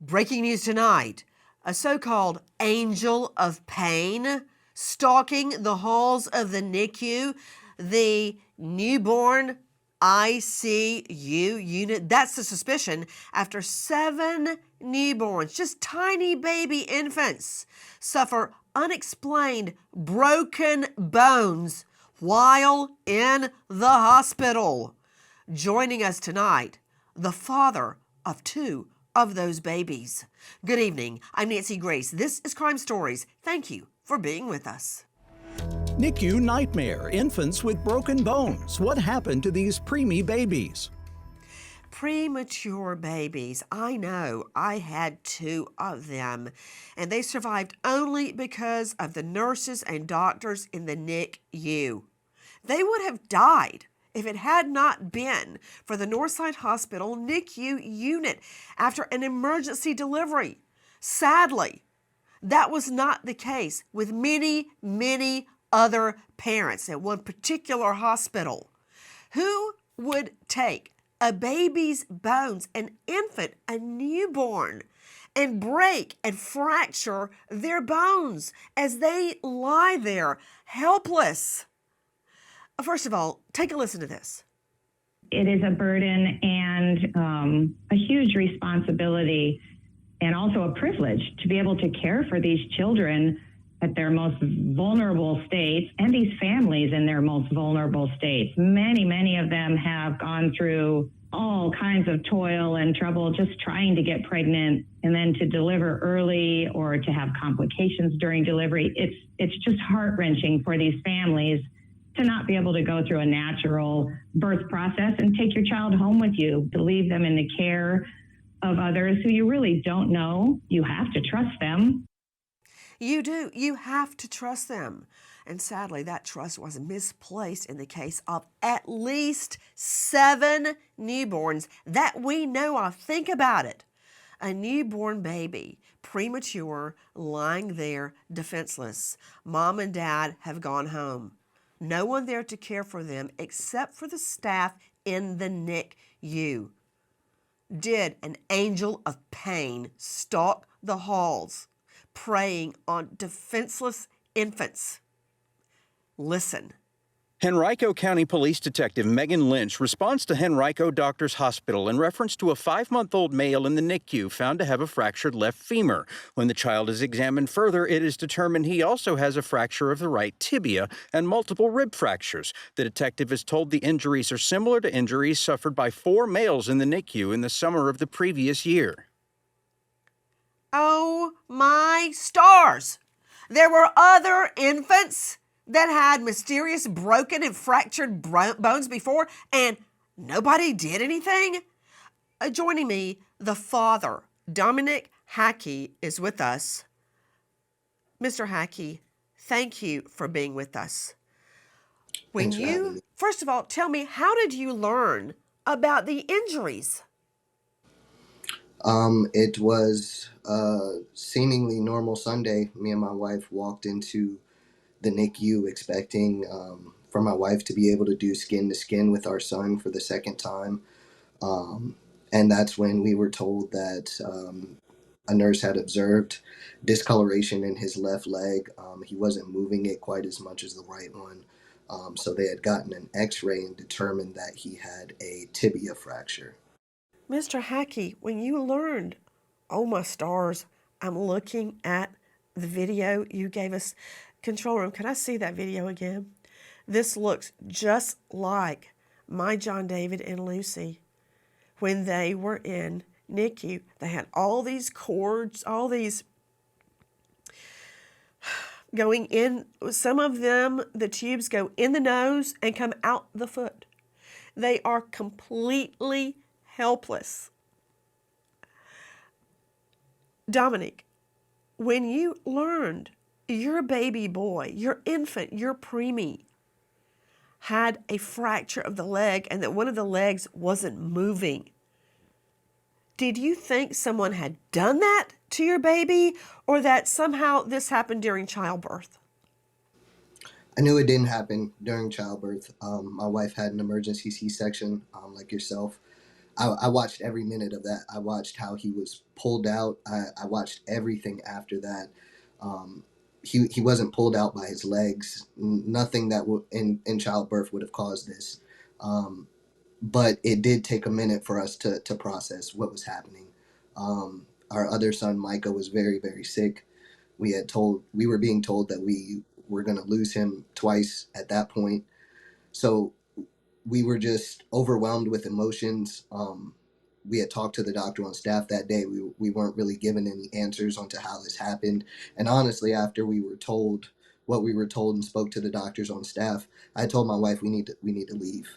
Breaking news tonight. A so-called angel of pain stalking the halls of the NICU, the newborn ICU unit. That's the suspicion after 7 newborns, just tiny baby infants, suffer unexplained broken bones while in the hospital. Joining us tonight, the father of 2 of those babies. Good evening. I'm Nancy Grace. This is Crime Stories. Thank you for being with us. NICU nightmare. Infants with broken bones. What happened to these preemie babies? Premature babies. I know. I had 2 of them, and they survived only because of the nurses and doctors in the NICU. They would have died if it had not been for the Northside Hospital NICU unit after an emergency delivery. Sadly, that was not the case with many, many other parents at one particular hospital. Who would take a baby's bones, an infant, a newborn, and break and fracture their bones as they lie there helpless? First of all, take a listen to this. It is a burden and a huge responsibility, and also a privilege to be able to care for these children at their most vulnerable states, and these families in their most vulnerable states. Many of them have gone through all kinds of toil and trouble just trying to get pregnant, and then to deliver early or to have complications during delivery. It's just heart-wrenching for these families to not be able to go through a natural birth process and take your child home with you, to leave them in the care of others who you really don't know. You have to trust them. You do. You have to trust them. And sadly, that trust was misplaced in the case of at least 7 newborns that we know of. Think about it. A newborn baby, premature, lying there defenseless. Mom and dad have gone home. No one there to care for them except for the staff in the NICU. Did an angel of pain stalk the halls, preying on defenseless infants? Listen. Henrico County Police Detective Megan Lynch responds to Henrico Doctors Hospital in reference to a 5-month-old male in the NICU found to have a fractured left femur. When the child is examined further, it is determined he also has a fracture of the right tibia and multiple rib fractures. The detective is told the injuries are similar to injuries suffered by 4 males in the NICU in the summer of the previous year. Oh my stars! There were other infants that had mysterious broken and fractured bones before, and nobody did anything? Joining me, the father, Dominique Hackey, is with us. Mr. Hackey, thank you for being with us. First of all, tell me, how did you learn about the injuries? It was a seemingly normal Sunday. Me and my wife walked into the NICU expecting for my wife to be able to do skin to skin with our son for the second time. And that's when we were told that a nurse had observed discoloration in his left leg. He wasn't moving it quite as much as the right one. So they had gotten an x-ray and determined that he had a tibia fracture. Mr. Hackey, when you learned, oh my stars, I'm looking at the video you gave us. Control room, can I see that video again? This looks just like my John David and Lucy when they were in NICU. They had all these cords, all these going in. Some of them, the tubes go in the nose and come out the foot. They are completely helpless. Dominique, when you learned your baby boy, your infant, your preemie, had a fracture of the leg and that one of the legs wasn't moving, did you think someone had done that to your baby, or that somehow this happened during childbirth? I knew it didn't happen during childbirth. My wife had an emergency C-section, like yourself. I watched every minute of that. I watched how he was pulled out. I watched everything after that. Um, he wasn't pulled out by his legs. Nothing that in childbirth would have caused this. Um, but it did take a minute for us to process what was happening. Our other son, Micah, was very, very sick. We were being told that we were going to lose him twice at that point. So we were just overwhelmed with emotions. We had talked to the doctor on staff that day. We weren't really given any answers onto how this happened. And honestly, after we were told what we were told and spoke to the doctors on staff, I told my wife we need to leave.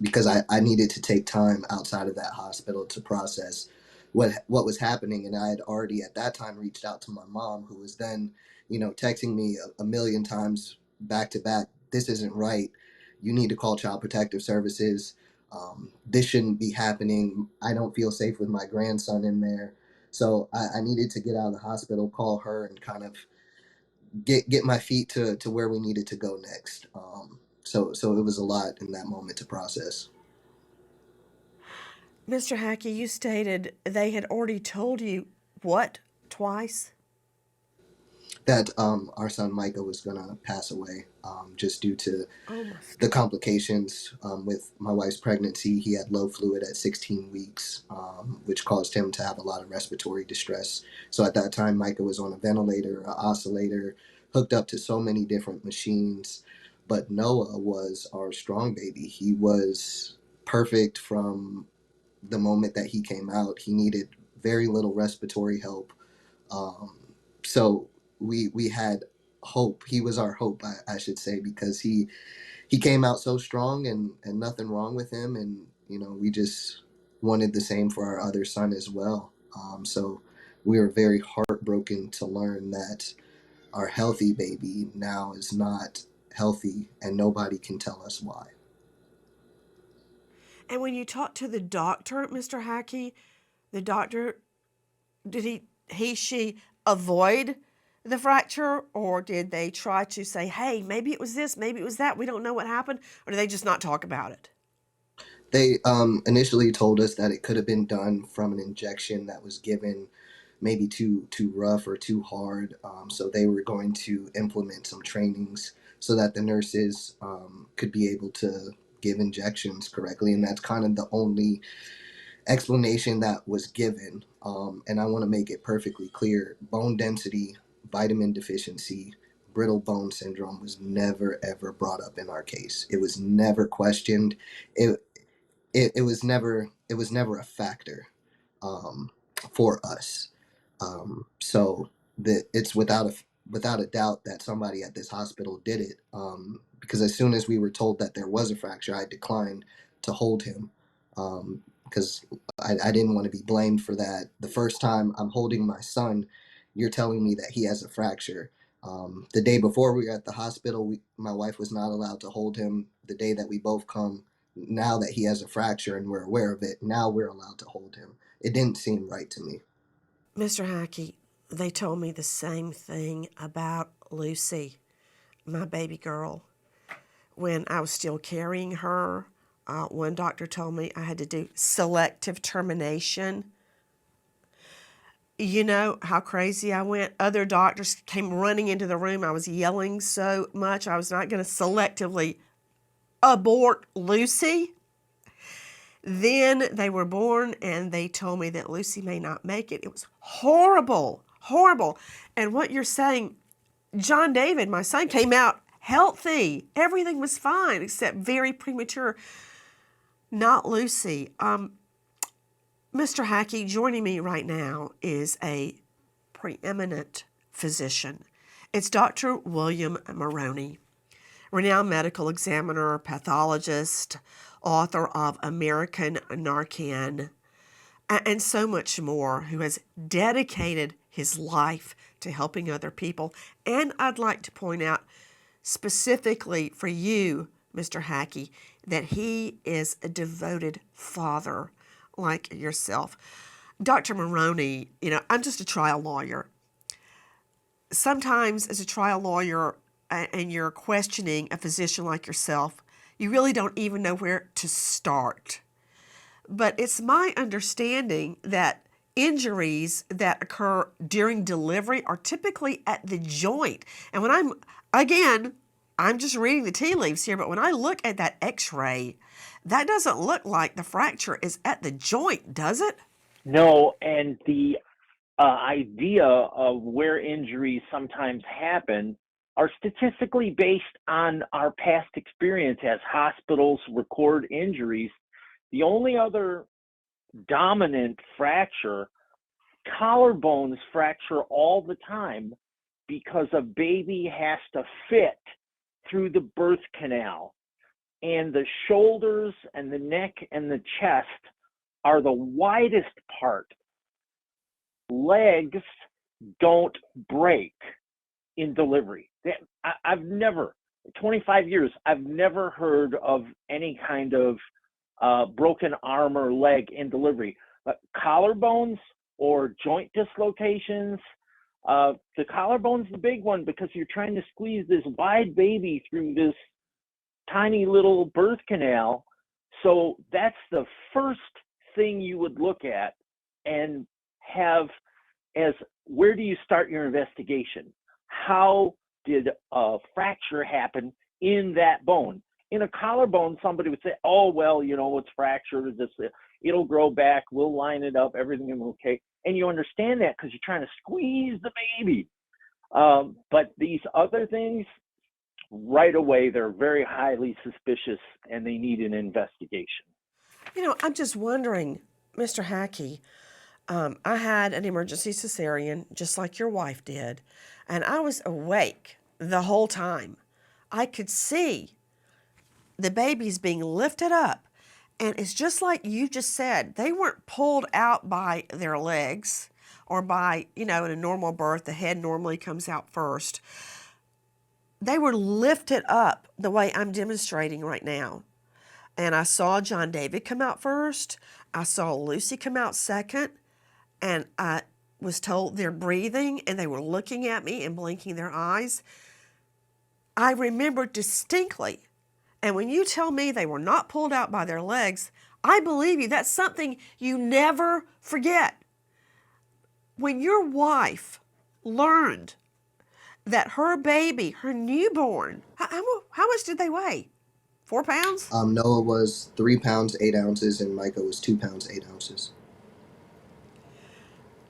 Because I needed to take time outside of that hospital to process what was happening. And I had already at that time reached out to my mom, who was then, texting me a million times back to back. This isn't right. You need to call Child Protective Services. This shouldn't be happening. I don't feel safe with my grandson in there. So I needed to get out of the hospital, call her, and kind of get my feet to where we needed to go next. So it was a lot in that moment to process. Mr. Hackey, you stated they had already told you what twice? That our son Micah was gonna pass away, just due to Oh my. the complications with my wife's pregnancy. He had low fluid at 16 weeks, which caused him to have a lot of respiratory distress. So at that time, Micah was on a ventilator, an oscillator, hooked up to so many different machines. But Noah was our strong baby. He was perfect from the moment that he came out. He needed very little respiratory help. Um, so we had hope. He was our hope, I should say, because he came out so strong, and nothing wrong with him. And we just wanted the same for our other son as well. So we were very heartbroken to learn that our healthy baby now is not healthy, and nobody can tell us why. And when you talked to the doctor, Mr. Hackey, the doctor, did she avoid the fracture, or did they try to say, hey, maybe it was this, maybe it was that, we don't know what happened, or did they just not talk about it? They initially told us that it could have been done from an injection that was given maybe too rough or too hard. So they were going to implement some trainings so that the nurses could be able to give injections correctly, and that's kind of the only explanation that was given. And I want to make it perfectly clear: bone density, vitamin deficiency, brittle bone syndrome was never ever brought up in our case. It was never questioned. It was never a factor um, for us. So it's without a doubt that somebody at this hospital did it. Because as soon as we were told that there was a fracture, I declined to hold him, because I didn't want to be blamed for that. The first time I'm holding my son, you're telling me that he has a fracture. The day before we were at the hospital, my wife was not allowed to hold him. The day that we both come, now that he has a fracture and we're aware of it, now we're allowed to hold him. It didn't seem right to me. Mr. Hackey, they told me the same thing about Lucy, my baby girl. When I was still carrying her, one doctor told me I had to do selective termination. You know how crazy I went? Other doctors came running into the room. I was yelling so much I was not going to selectively abort Lucy. Then they were born and they told me that Lucy may not make it. It was horrible, horrible. And what you're saying, John David, my son, came out healthy. Everything was fine except very premature. Not Lucy. Mr. Hackey, joining me right now is a preeminent physician. It's Dr. William Maroney, renowned medical examiner, pathologist, author of American Narcan, and so much more, who has dedicated his life to helping other people. And I'd like to point out specifically for you, Mr. Hackey, that he is a devoted father like yourself. Dr. Maroney, I'm just a trial lawyer. Sometimes as a trial lawyer and you're questioning a physician like yourself, you really don't even know where to start. But it's my understanding that injuries that occur during delivery are typically at the joint. And again, I'm just reading the tea leaves here, but when I look at that x-ray, that doesn't look like the fracture is at the joint, does it? No, and the idea of where injuries sometimes happen are statistically based on our past experience as hospitals record injuries. The only other dominant fracture, collarbones fracture all the time because a baby has to fit through the birth canal. And the shoulders and the neck and the chest are the widest part. Legs don't break in delivery. I've never, 25 years, I've never heard of any kind of broken arm or leg in delivery. Collarbones or joint dislocations, the collarbone's the big one because you're trying to squeeze this wide baby through this tiny little birth canal. So that's the first thing you would look at and have as, where do you start your investigation? How did a fracture happen in that bone? In a collarbone, somebody would say, oh, well, it's fractured, it'll grow back, we'll line it up, everything will be okay. And you understand that because you're trying to squeeze the baby. But these other things, right away, they're very highly suspicious and they need an investigation. I'm just wondering, Mr. Hackey, I had an emergency cesarean just like your wife did, and I was awake the whole time. I could see the babies being lifted up, and it's just like you just said. They weren't pulled out by their legs or by, in a normal birth, the head normally comes out first. They were lifted up the way I'm demonstrating right now. And I saw John David come out first. I saw Lucy come out second. And I was told they're breathing and they were looking at me and blinking their eyes. I remember distinctly. And when you tell me they were not pulled out by their legs, I believe you. That's something you never forget. When your wife learned that her baby, her newborn, how much did they weigh? 4 pounds? Noah was 3 pounds 8 ounces, and Micah was 2 pounds 8 ounces.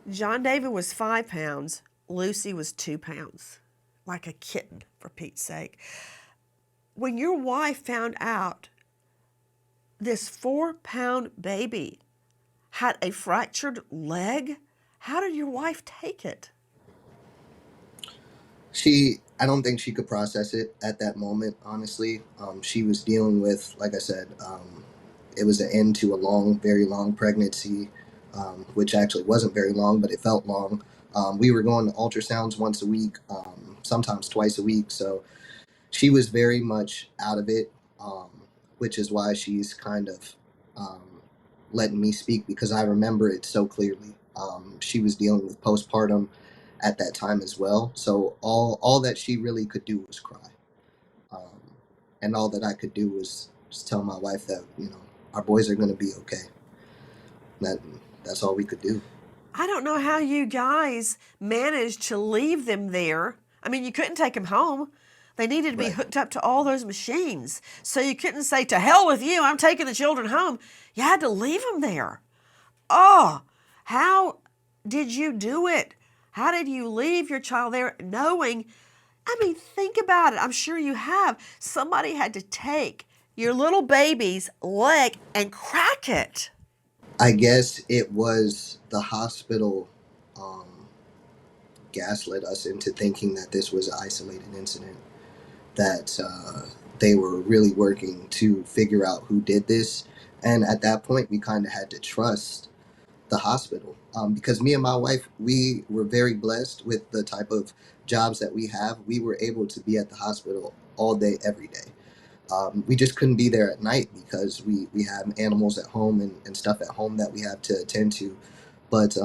John David was 5 pounds. Lucy was 2 pounds. Like a kitten, for Pete's sake. When your wife found out this 4-pound baby had a fractured leg, how did your wife take it? I don't think she could process it at that moment, honestly. She was dealing with, like I said, it was an end to a very long pregnancy, which actually wasn't very long, but it felt long. We were going to ultrasounds once a week, sometimes twice a week. So she was very much out of it, which is why she's kind of letting me speak, because I remember it so clearly. She was dealing with postpartum at that time as well. So all that she really could do was cry. And all that I could do was just tell my wife that, our boys are going to be okay. That's all we could do. I don't know how you guys managed to leave them there. I mean, you couldn't take them home. They needed to be hooked up to all those machines. So you couldn't say, to hell with you, I'm taking the children home. You had to leave them there. Oh, how did you do it? How did you leave your child there knowing? I mean, think about it. I'm sure you have. Somebody had to take your little baby's leg and crack it. I guess it was the hospital gaslit us into thinking that this was an isolated incident, that they were really working to figure out who did this. And at that point, we kind of had to trust the hospital, because me and my wife, we were very blessed with the type of jobs that we have. We were able to be at the hospital all day, every day. We just couldn't be there at night because we have animals at home and stuff at home that we have to attend to. But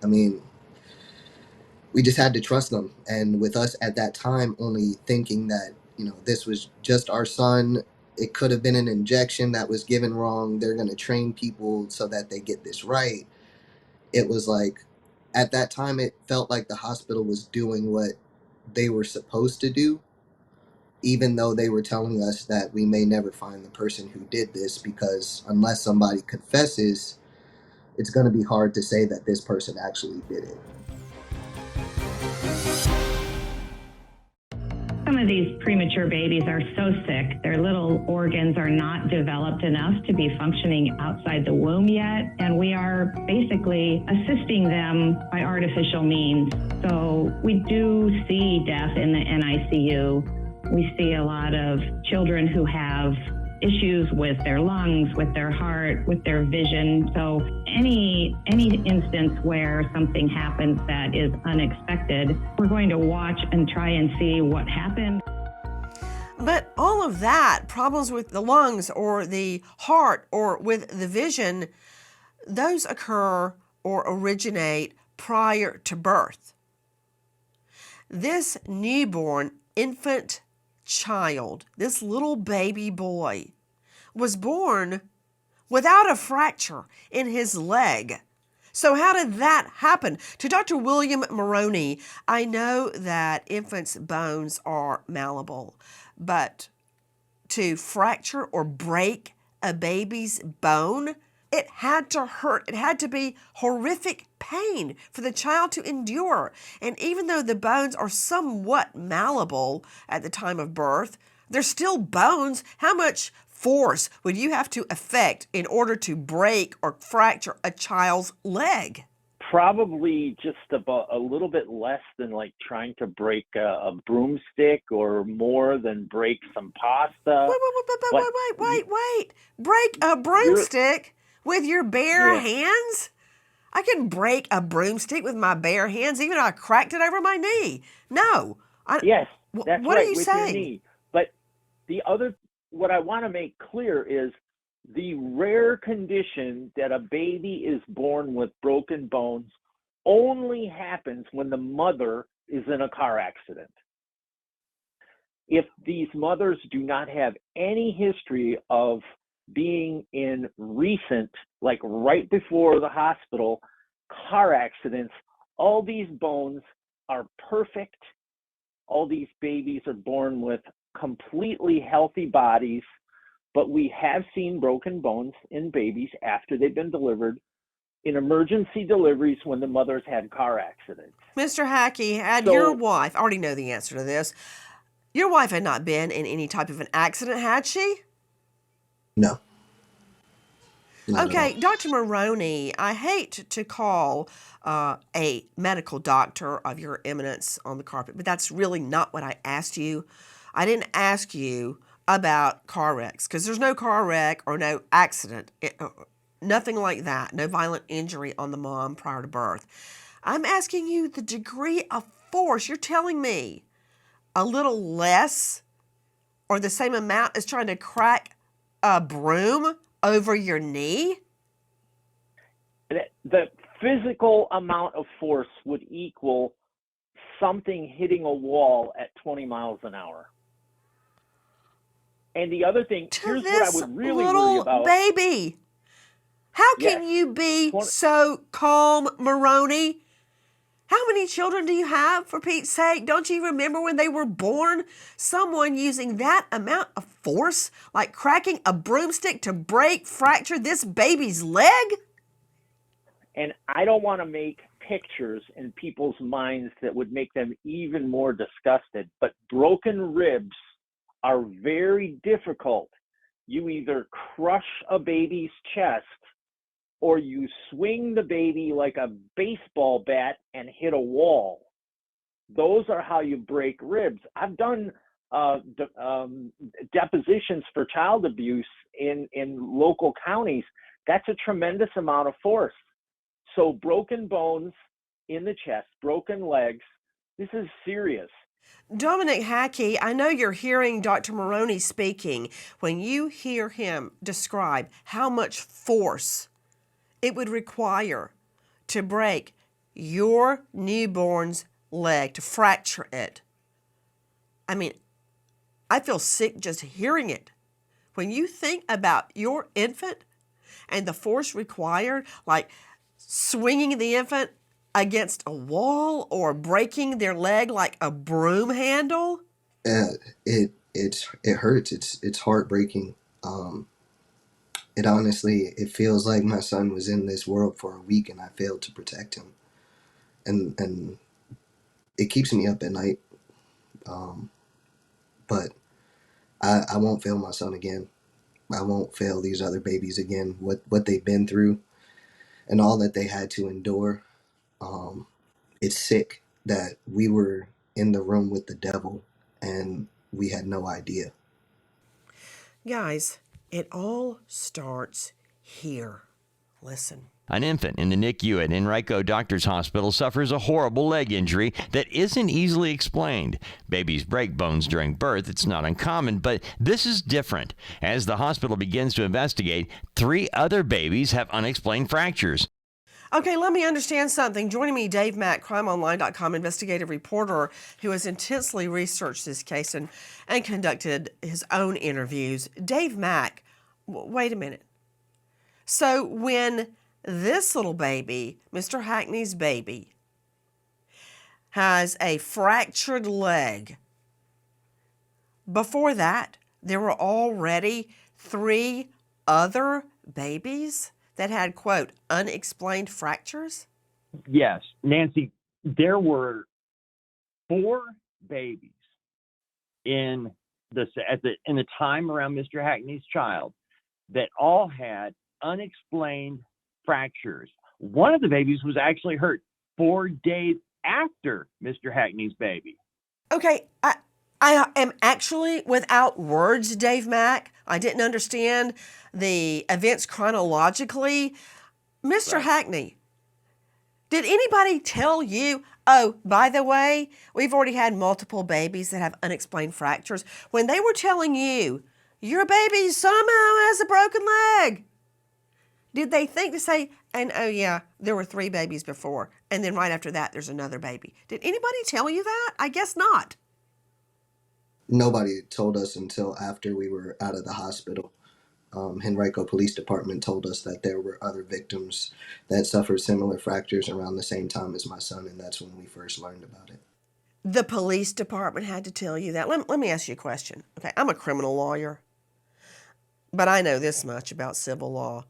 I mean, we just had to trust them. And with us at that time only thinking that, this was just our son, it could have been an injection that was given wrong. They're going to train people so that they get this right. It was like, at that time, it felt like the hospital was doing what they were supposed to do, even though they were telling us that we may never find the person who did this, because unless somebody confesses, it's going to be hard to say that this person actually did it. Some of these premature babies are so sick, their little organs are not developed enough to be functioning outside the womb yet, and we are basically assisting them by artificial means. So we do see death in the NICU. We see a lot of children who have issues with their lungs, with their heart, with their vision. So any instance where something happens that is unexpected, we're going to watch and try and see what happened. But all of that, problems with the lungs or the heart or with the vision, those occur or originate prior to birth. This newborn infant child, this little baby boy, was born without a fracture in his leg. So how did that happen? To Dr. William Maroney, I know that infants' bones are malleable, but to fracture or break a baby's bone, it had to hurt. It had to be horrific pain for the child to endure. And even though the bones are somewhat malleable at the time of birth, they're still bones. How much force would you have to affect in order to break or fracture a child's leg? Probably just about a little bit less than like trying to break a broomstick, or more than break some pasta. Wait. Break a broomstick with your bare hands? I can break a broomstick with my bare hands, even if I cracked it over my knee. No. Yes, that's what right, are you with saying? your knee. But what I want to make clear is the rare condition that a baby is born with broken bones only happens when the mother is in a car accident. If these mothers do not have any history of being in recent, like right before the hospital, car accidents, all these bones are perfect. All these babies are born with completely healthy bodies, but we have seen broken bones in babies after they've been delivered in emergency deliveries when the mothers had car accidents. Mr. Hackey, had your wife, I already know the answer to this, your wife had not been in any type of an accident, had she? No. Okay, Dr. Maroney, I hate to call a medical doctor of your eminence on the carpet, but that's really not what I asked you. I didn't ask you about car wrecks, because there's no car wreck or no accident, nothing like that, no violent injury on the mom prior to birth. I'm asking you the degree of force. You're telling me a little less or the same amount as trying to crack a broom over your knee? The physical amount of force would equal something hitting a wall at 20 miles an hour. And the other thing, here's what I would really worry about. Baby, how can you be so calm, Maroney? How many children do you have, for Pete's sake? Don't you remember when they were born? Someone using that amount of force, like cracking a broomstick to fracture this baby's leg? And I don't want to make pictures in people's minds that would make them even more disgusted, but broken ribs are very difficult. You either crush a baby's chest or you swing the baby like a baseball bat and hit a wall. Those are how you break ribs. I've done depositions for child abuse in local counties. That's a tremendous amount of force. So broken bones in the chest, broken legs, this is serious. Dominique Hackey, I know you're hearing Dr. Maroney speaking. When you hear him describe how much force it would require to break your newborn's leg, to fracture it, I mean, I feel sick just hearing it. when you think about your infant and the force required, like swinging the infant against a wall or breaking their leg like a broom handle? It hurts. It's heartbreaking. It honestly, it feels like my son was in this world for a week and I failed to protect him, and it keeps me up at night. But I won't fail my son again. I won't fail these other babies again. What they've been through and all that they had to endure. It's sick that we were in the room with the devil and we had no idea. Guys, it all starts here. Listen. An infant in the NICU at Henrico Doctors Hospital suffers a horrible leg injury that isn't easily explained. Babies break bones during birth. It's not uncommon, but this is different. As the hospital begins to investigate, 3 other babies have unexplained fractures. Okay, let me understand something. Joining me, Dave Mack, crimeonline.com investigative reporter who has intensely researched this case and conducted his own interviews. Dave Mack, wait a minute. So when this little baby, Mr. Hackney's baby, has a fractured leg, before that, there were already 3 other babies that had, quote, unexplained fractures? Yes, Nancy, there were 4 babies in the time around Mr. Hackney's child that all had unexplained fractures. One of the babies was actually hurt 4 days after Mr. Hackney's baby. Okay, I am actually without words, Dave Mack. I didn't understand the events chronologically. Mr. Right. Hackney, did anybody tell you, oh, by the way, we've already had multiple babies that have unexplained fractures? When they were telling you, your baby somehow has a broken leg, did they think to say, and oh yeah, there were 3 babies before, and then right after that, there's another baby? Did anybody tell you that? I guess not. Nobody told us until after we were out of the hospital. Henrico Police Department told us that there were other victims that suffered similar fractures around the same time as my son, and that's when we first learned about it. The police department had to tell you that. Let me ask you a question. Okay, I'm a criminal lawyer, but I know this much about civil law.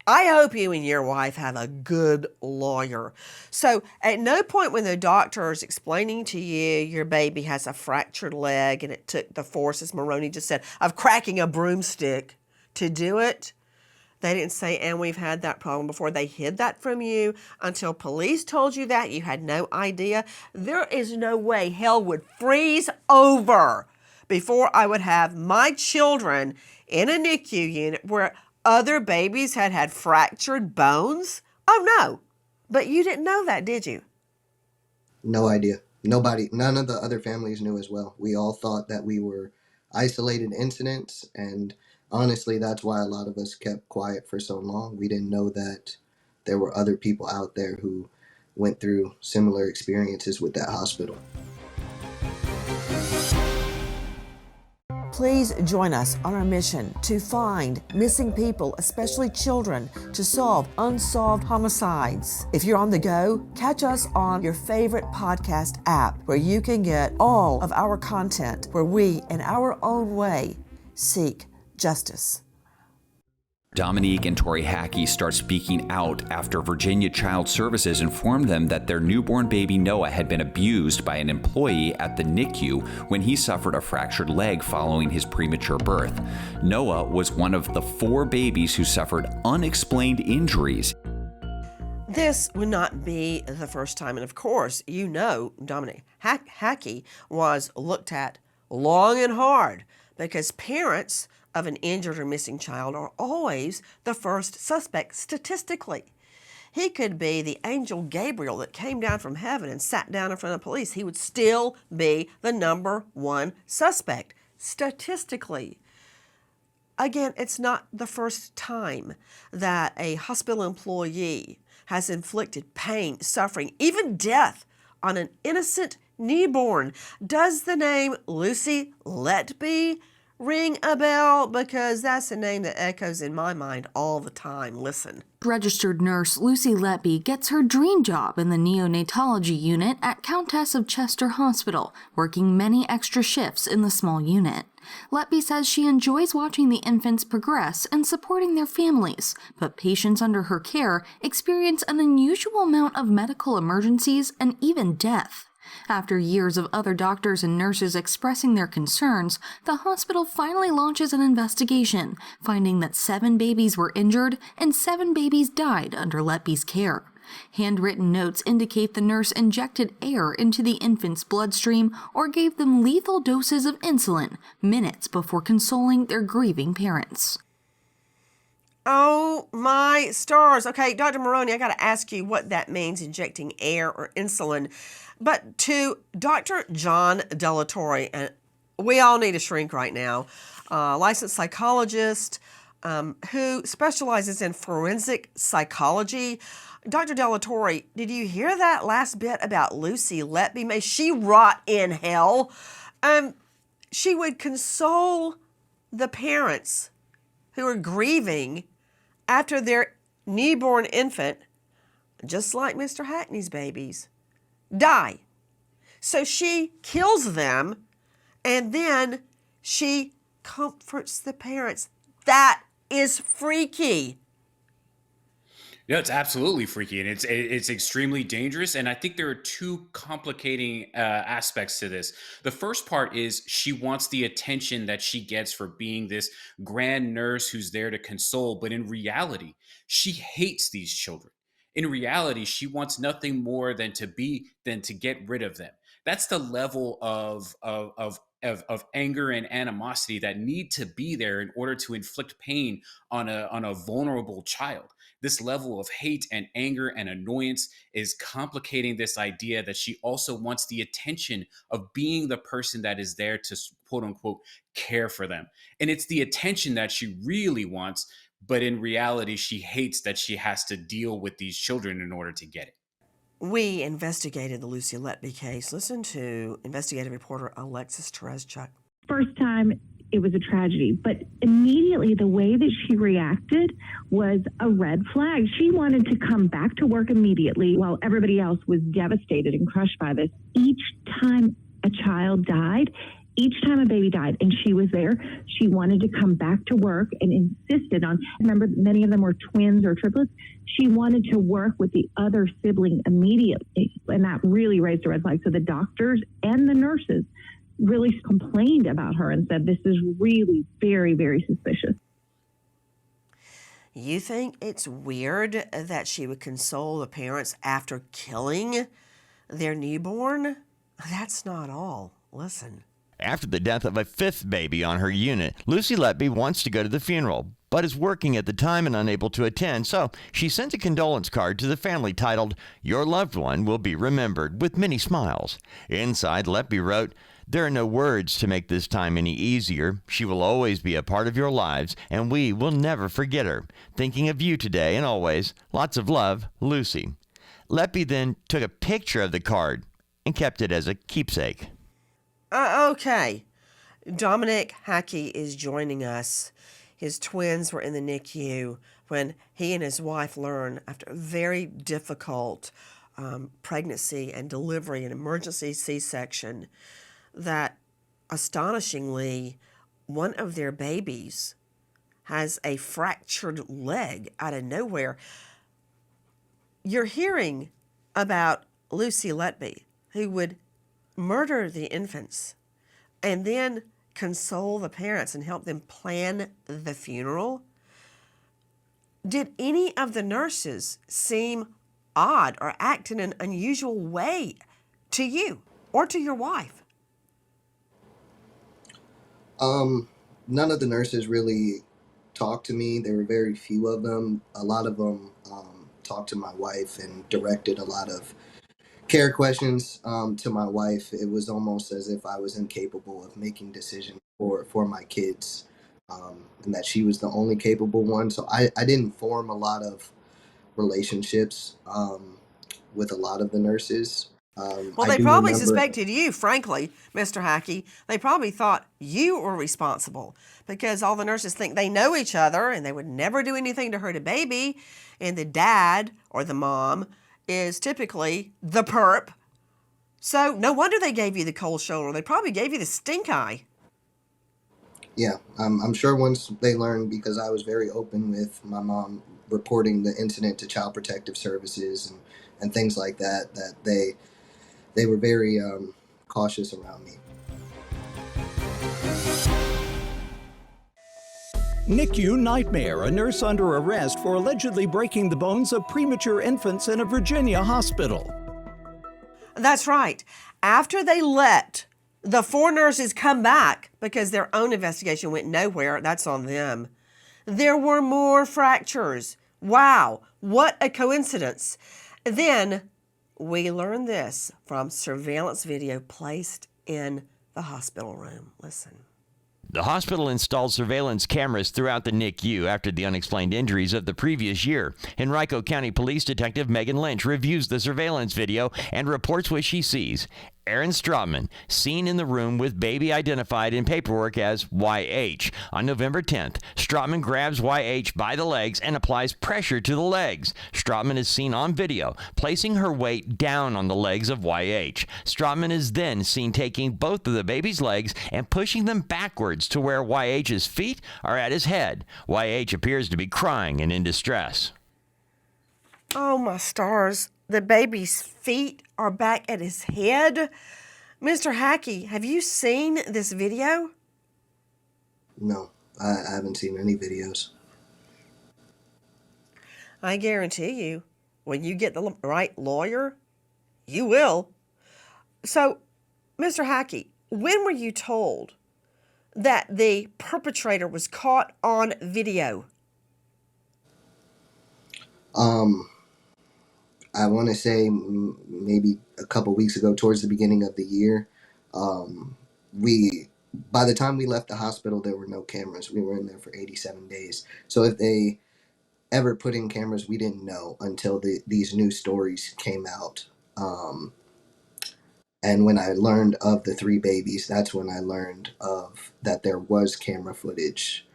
I hope you and your wife have a good lawyer. So at no point when the doctor is explaining to you your baby has a fractured leg and it took the force, as Maroney just said, of cracking a broomstick to do it, they didn't say, and we've had that problem before. They hid that from you until police told you that. You had no idea. There is no way hell would freeze over before I would have my children in a NICU unit where other babies had fractured bones? Oh, no. But you didn't know that, did you? No idea. None of the other families knew as well. We all thought that we were isolated incidents, and honestly, that's why a lot of us kept quiet for so long. We didn't know that there were other people out there who went through similar experiences with that hospital. Please join us on our mission to find missing people, especially children, to solve unsolved homicides. If you're on the go, catch us on your favorite podcast app where you can get all of our content where we, in our own way, seek justice. Dominique and Tori Hackey start speaking out after Virginia Child Services informed them that their newborn baby Noah had been abused by an employee at the NICU when he suffered a fractured leg following his premature birth. Noah was one of the 4 babies who suffered unexplained injuries. This would not be the first time, and of course, you know Dominique Hackey was looked at long and hard because parents of an injured or missing child are always the first suspect statistically. He could be the angel Gabriel that came down from heaven and sat down in front of police. He would still be the number 1 suspect statistically. Again, it's not the first time that a hospital employee has inflicted pain, suffering, even death on an innocent newborn. Does the name Lucy Letby ring a bell? Because that's a name that echoes in my mind all the time. Listen. Registered nurse Lucy Letby gets her dream job in the neonatology unit at Countess of Chester Hospital, working many extra shifts in the small unit. Letby says she enjoys watching the infants progress and supporting their families, but patients under her care experience an unusual amount of medical emergencies and even death. After years of other doctors and nurses expressing their concerns, the hospital finally launches an investigation, finding that 7 babies were injured and 7 babies died under Letby's care. Handwritten notes indicate the nurse injected air into the infant's bloodstream or gave them lethal doses of insulin minutes before consoling their grieving parents. Oh my stars. Okay, Dr. Maroney, I got to ask you what that means, injecting air or insulin. But to Dr. John Delatorre, and we all need a shrink right now, licensed psychologist who specializes in forensic psychology. Dr. Delatorre, did you hear that last bit about Lucy Letby? May she rot in hell. She would console the parents who are grieving after their newborn infant, just like Mr. Hackney's babies, die. So she kills them and then she comforts the parents. That is freaky. Yeah, it's absolutely freaky, and it's extremely dangerous. And I think there are two complicating aspects to this. The first part is she wants the attention that she gets for being this grand nurse who's there to console, but in reality, she hates these children. In reality, she wants nothing more than to get rid of them. That's the level of anger and animosity that need to be there in order to inflict pain on a vulnerable child. This level of hate and anger and annoyance is complicating this idea that she also wants the attention of being the person that is there to quote unquote care for them. And it's the attention that she really wants, but in reality, she hates that she has to deal with these children in order to get it. We investigated the Lucy Letby case. Listen to investigative reporter Alexis Tereszchuk. First time, it was a tragedy, but immediately the way that she reacted was a red flag. She wanted to come back to work immediately while everybody else was devastated and crushed by this. Each time a child died, each time a baby died, and she was there, she wanted to come back to work and insisted on, remember, many of them were twins or triplets. She wanted to work with the other sibling immediately, and that really raised a red flag. So the doctors and the nurses really complained about her and said, this is really very, very suspicious. You think it's weird that she would console the parents after killing their newborn? That's not all. Listen. After the death of a 5th baby on her unit, Lucy Letby wants to go to the funeral, but is working at the time and unable to attend, so she sends a condolence card to the family titled, "Your loved one will be remembered," with many smiles. Inside, Letby wrote, "There are no words to make this time any easier. She will always be a part of your lives, and we will never forget her. Thinking of you today and always. Lots of love, Lucy." Letby then took a picture of the card and kept it as a keepsake. Okay. Dominique Hackey is joining us. His twins were in the NICU when he and his wife learned, after a very difficult pregnancy and delivery, an emergency C-section, that astonishingly one of their babies has a fractured leg out of nowhere. You're hearing about Lucy Letby, who would murder the infants and then console the parents and help them plan the funeral. Did any of the nurses seem odd or act in an unusual way to you or to your wife? None of the nurses really talked to me. There were very few of them. A lot of them talked to my wife and directed a lot of care questions to my wife. It was almost as if I was incapable of making decisions for my kids, and that she was the only capable one. So I didn't form a lot of relationships with a lot of the nurses. Well, I they do probably remember. suspected you, frankly, Mr. Hackey. They probably thought you were responsible because all the nurses think they know each other and they would never do anything to hurt a baby. And the dad or the mom is typically the perp. So no wonder they gave you the cold shoulder. They probably gave you the stink eye. Yeah, I'm sure once they learned, because I was very open with my mom reporting the incident to Child Protective Services and things like that, that they were very cautious around me. NICU nightmare, a nurse under arrest for allegedly breaking the bones of premature infants in a Virginia hospital. That's right. After they let the 4 nurses come back because their own investigation went nowhere, that's on them, there were more fractures. Wow, what a coincidence. Then we learned this from surveillance video placed in the hospital room. Listen. The hospital installed surveillance cameras throughout the NICU after the unexplained injuries of the previous year. Henrico County Police Detective Megan Lynch reviews the surveillance video and reports what she sees. Erin Strotman, seen in the room with baby identified in paperwork as YH. On November 10th, Strotman grabs YH by the legs and applies pressure to the legs. Strotman is seen on video placing her weight down on the legs of YH. Strotman is then seen taking both of the baby's legs and pushing them backwards to where YH's feet are at his head. YH appears to be crying and in distress. Oh, my stars. The baby's feet are back at his head. Mr. Hackey, have you seen this video? No, I haven't seen any videos. I guarantee you, when you get the right lawyer, you will. So, Mr. Hackey, when were you told that the perpetrator was caught on video? I want to say maybe a couple weeks ago, towards the beginning of the year. By the time we left the hospital, there were no cameras. We were in there for 87 days. So if they ever put in cameras, we didn't know until these new stories came out. And when I learned of the 3 babies, that's when I learned of that there was camera footage.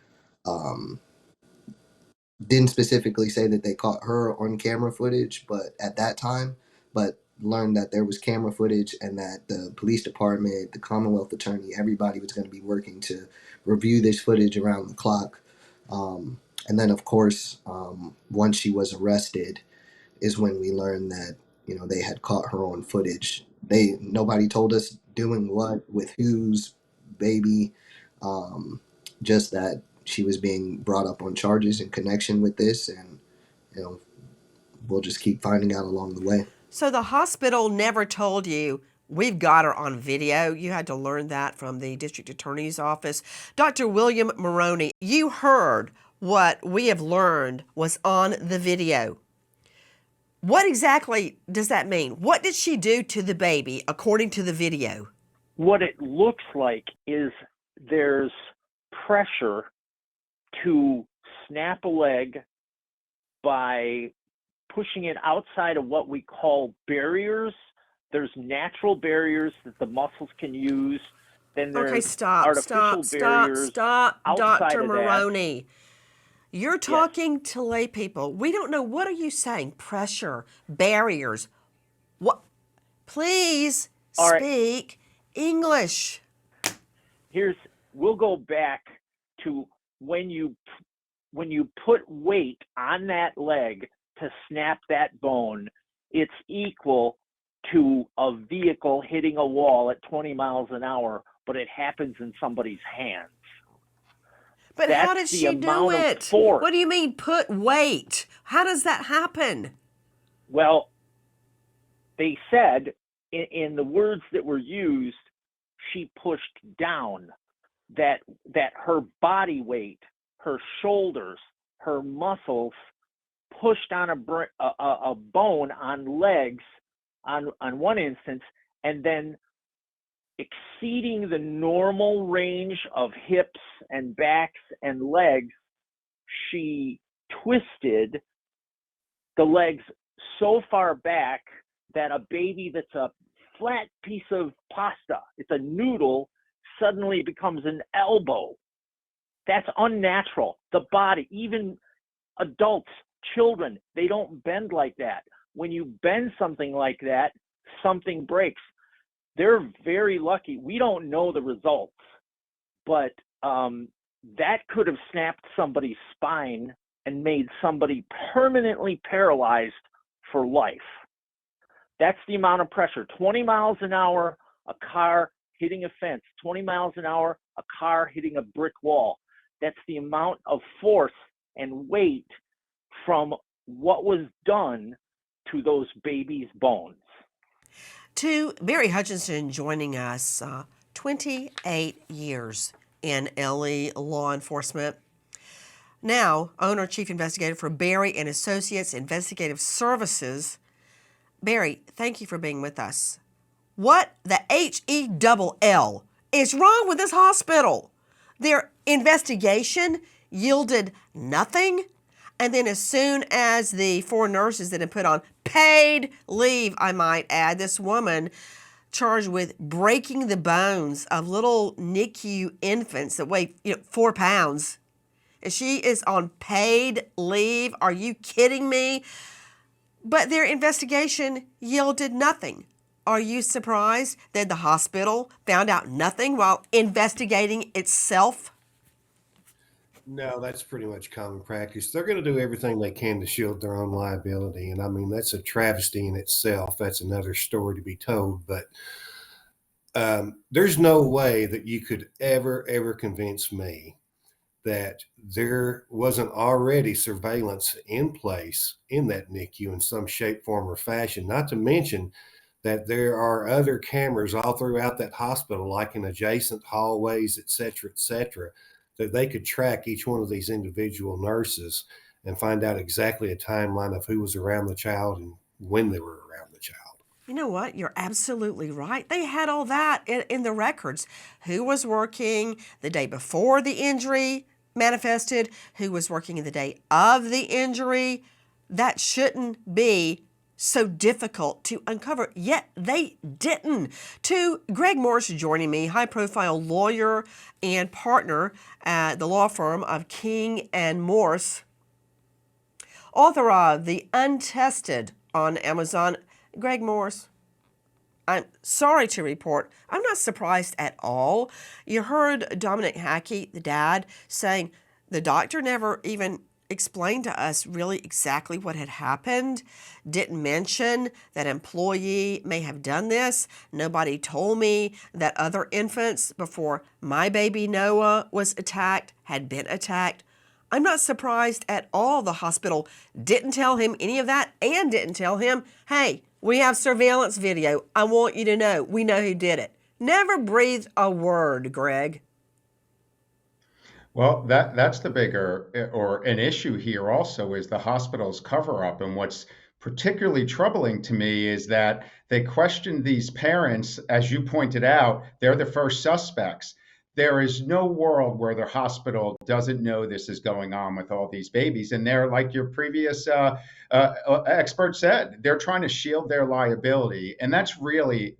Didn't specifically say that they caught her on camera footage, but at that time, but learned that there was camera footage and that the police department, the Commonwealth attorney, everybody was going to be working to review this footage around the clock. And then, of course, once she was arrested, is when we learned that they had caught her on footage. Nobody told us doing what with whose baby, just that she was being brought up on charges in connection with this, and we'll just keep finding out along the way. So the hospital never told you, we've got her on video. You had to learn that from the district attorney's office. Dr. William Maroney, you heard what we have learned was on the video. What exactly does that mean? What did she do to the baby according to the video? What it looks like is there's pressure to snap a leg by pushing it outside of what we call barriers. There's natural barriers that the muscles can use. Then there's artificial barriers. Stop, Dr. of Maroney. You're talking to lay people. We don't know. What are you saying? Pressure, barriers. What? Please speak English. We'll go back to when you put weight on that leg to snap that bone, it's equal to a vehicle hitting a wall at 20 miles an hour, but it happens in somebody's hands. But how did she do it? What do you mean put weight? How does that happen? Well, they said in the words that were used, she pushed down, that her body weight, her shoulders, her muscles pushed on a bone on legs on one instance, and then exceeding the normal range of hips and backs and legs, she twisted the legs so far back that a baby that's a flat piece of pasta. It's a noodle, suddenly becomes an elbow. That's unnatural. The body, even adults, children, they don't bend like that. When you bend something like that, something breaks. They're very lucky. We don't know the results, but that could have snapped somebody's spine and made somebody permanently paralyzed for life. That's the amount of pressure. 20 miles an hour, a car hitting a fence. 20 miles an hour, a car hitting a brick wall. That's the amount of force and weight from what was done to those babies' bones. To Barry Hutchinson joining us, 28 years in LE law enforcement. Now, owner chief investigator for Barry and Associates Investigative Services. Barry, thank you for being with us. What the HELL is wrong with this hospital? Their investigation yielded nothing. And then as soon as the 4 nurses that had put on paid leave, I might add, this woman charged with breaking the bones of little NICU infants that weigh 4 pounds. And she is on paid leave. Are you kidding me? But their investigation yielded nothing. Are you surprised that the hospital found out nothing while investigating itself? No, that's pretty much common practice. They're going to do everything they can to shield their own liability. And I mean, that's a travesty in itself. That's another story to be told. But there's no way that you could ever convince me that there wasn't already surveillance in place in that NICU in some shape, form, or fashion, not to mention that there are other cameras all throughout that hospital, like in adjacent hallways, et cetera, that they could track each one of these individual nurses and find out exactly a timeline of who was around the child and when they were around the child. You know what? You're absolutely right. They had all that in the records. Who was working the day before the injury manifested, who was working the day of the injury. That shouldn't be so difficult to uncover, yet they didn't. To Greg Morse joining me, high-profile lawyer and partner at the law firm of King and Morse, author of The Untested on Amazon. Greg Morse, I'm sorry to report, I'm not surprised at all. You heard Dominique Hackey, the dad, saying the doctor never even explained to us really exactly what had happened, didn't mention that employee may have done this. Nobody told me that other infants before my baby Noah was attacked had been attacked. I'm not surprised at all the hospital didn't tell him any of that and didn't tell him, hey, we have surveillance video. I want you to know we know who did it. Never breathed a word, Greg. Well, that's the bigger or an issue here also is the hospital's cover-up. And what's particularly troubling to me is that they questioned these parents, as you pointed out, they're the first suspects. There is no world where the hospital doesn't know this is going on with all these babies. And they're, like your previous expert said, they're trying to shield their liability. And that's really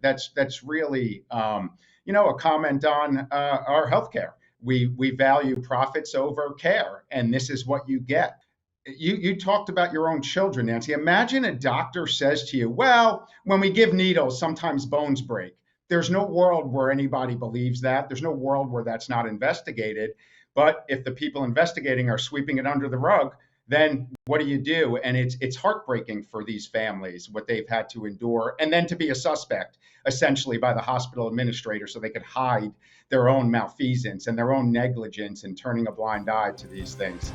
a comment on our healthcare. We value profits over care, and this is what you get. You talked about your own children, Nancy. Imagine a doctor says to you, well, when we give needles, sometimes bones break. There's no world where anybody believes that. There's no world where that's not investigated. But if the people investigating are sweeping it under the rug, then what do? And it's heartbreaking for these families, what they've had to endure, and then to be a suspect, essentially, by the hospital administrator so they could hide their own malfeasance and their own negligence in turning a blind eye to these things.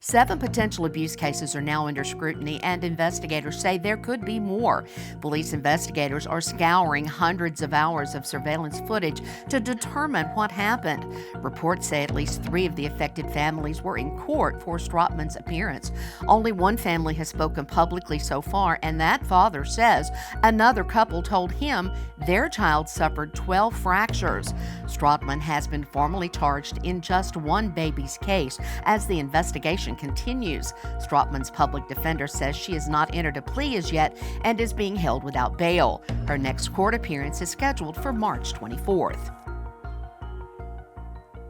7 potential abuse cases are now under scrutiny, and investigators say there could be more. Police investigators are scouring hundreds of hours of surveillance footage to determine what happened. Reports say at least 3 of the affected families were in court for Strotman's appearance. Only one family has spoken publicly so far, and that father says another couple told him their child suffered 12 fractures. Strotman has been formally charged in just one baby's case as the investigation investigation continues. Strotman's public defender says she has not entered a plea as yet and is being held without bail. Her next court appearance is scheduled for March 24th.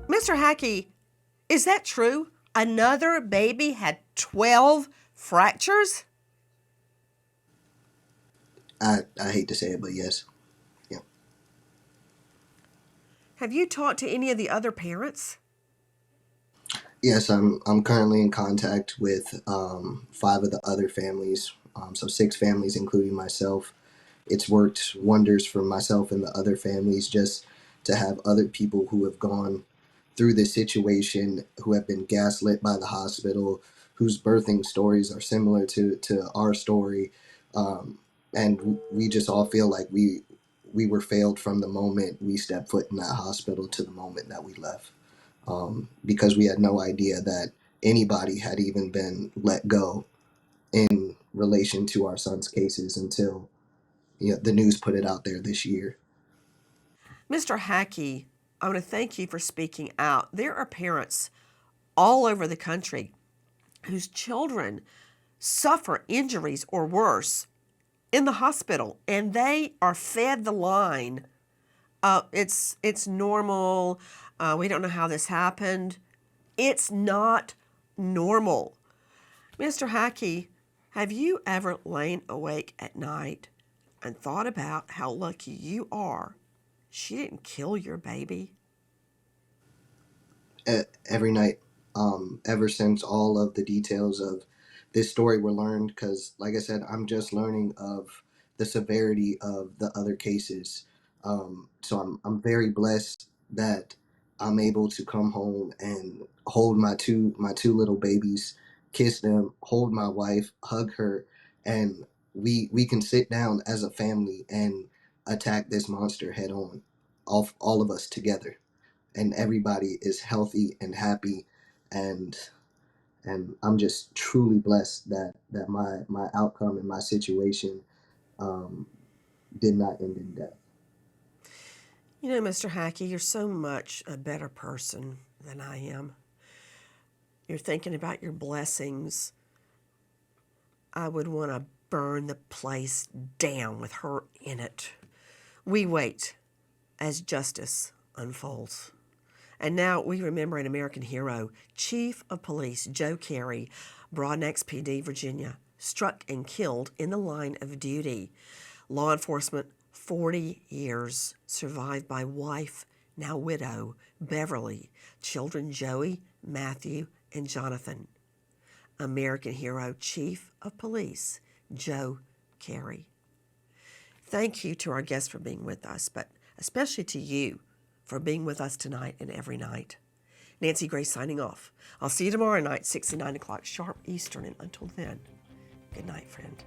Mr. Hackey, is that true? Another baby had 12 fractures? I hate to say it, but yes. Yeah. Have you talked to any of the other parents? Yes, I'm currently in contact with 5 of the other families, so 6 families, including myself. It's worked wonders for myself and the other families just to have other people who have gone through this situation, who have been gaslit by the hospital, whose birthing stories are similar to our story. And we just all feel like we were failed from the moment we stepped foot in that hospital to the moment that we left. Because we had no idea that anybody had even been let go in relation to our son's cases until the news put it out there this year. Mr. Hackey, I want to thank you for speaking out. There are parents all over the country whose children suffer injuries or worse in the hospital, and they are fed the line. It's normal. We don't know how this happened. It's not normal. Mr. Hackey, have you ever lain awake at night and thought about how lucky you are she didn't kill your baby? Every night, ever since all of the details of this story were learned, because like I said, I'm just learning of the severity of the other cases. So I'm very blessed that I'm able to come home and hold my two little babies, kiss them, hold my wife, hug her, and we can sit down as a family and attack this monster head on, all of us together, and everybody is healthy and happy, and I'm just truly blessed that my outcome and my situation did not end in death. You know, Mr. Hackey, you're so much a better person than I am. You're thinking about your blessings. I would want to burn the place down with her in it. We wait as justice unfolds. And now we remember an American hero, Chief of Police Joe Carey, Broadnex PD, Virginia, struck and killed in the line of duty. Law enforcement, 40 years, survived by wife, now widow, Beverly, children Joey, Matthew, and Jonathan. American hero, Chief of Police Joe Carey. Thank you to our guests for being with us, but especially to you for being with us tonight and every night. Nancy Grace signing off. I'll see you tomorrow night, 6 and 9 o'clock sharp Eastern, and until then, good night, friend.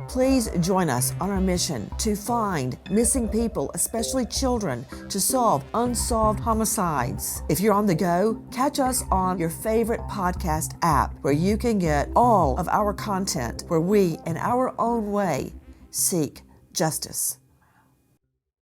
Please join us on our mission to find missing people, especially children, to solve unsolved homicides. If you're on the go, catch us on your favorite podcast app where you can get all of our content where we, in our own way, seek justice.